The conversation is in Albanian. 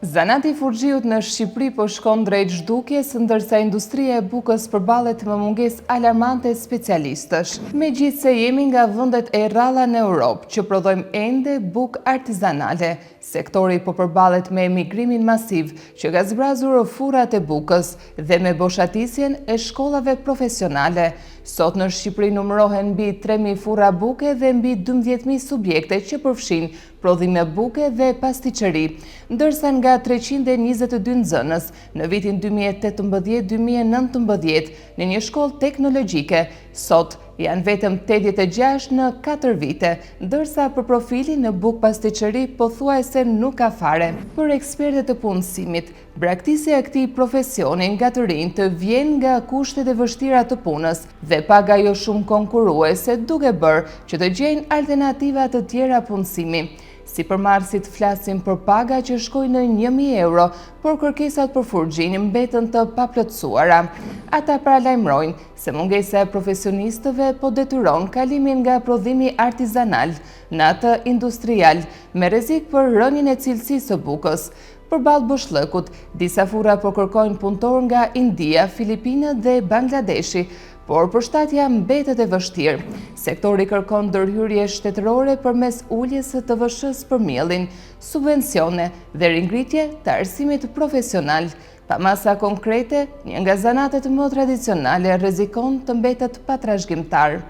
Zanati i furxhiut në Shqipëri po shkon drejt zhdukjes, ndërsa industria e bukës përballet me mungesë alarmante specialistësh. Megjithse jemi nga vendet e rralla në Europë që prodhojmë ende bukë artizanale, sektori po përballet me emigrimin masiv që ka zbrazur furrat e bukës dhe me boshatisjen e shkollave profesionale. Sot në Shqipëri numërohen mbi 3.000 furra buke dhe mbi 12.000 subjekte që përfshin prodhime buke dhe pastiqeri, ndërsa nga 322 nxënës në vitin 2018-2019 në një shkollë teknologjike, sot janë vetëm 86 në 4 vite, ndërsa për profilin në bukë pastiqeri pothuajse nuk ka fare. Për ekspertët e punësimit, braktisja e këtij profesioni nga të rinj të vjen nga kushtet e vështira të punës dhe paga jo shumë konkurruese, duke bërë që të gjejnë alternativa të tjera punësimi. Sipërmarrësit flasin për paga që shkojnë në 1.000 euro, por kërkesat për furxhin mbeten të paplotësuara. Ata paralajmërojnë se mungesa e profesionistëve po detyron kalimin nga prodhimi artizanal në atë industrial, me rrezik për rënien e cilësisë së bukës. Përballë boshllëkut, disa furra po kërkojnë punëtor nga India, Filipinët dhe Bangladeshi, por përshtatja mbetet e vështirë. Sektori kërkon ndërhyrje shtetërore përmes uljes së TVSH-s për miellin, subvencione dhe ringritje të arsimit profesional. Pa masa konkrete, një nga zanatet më tradicionale rrezikon të mbetet pa trashëgimtar.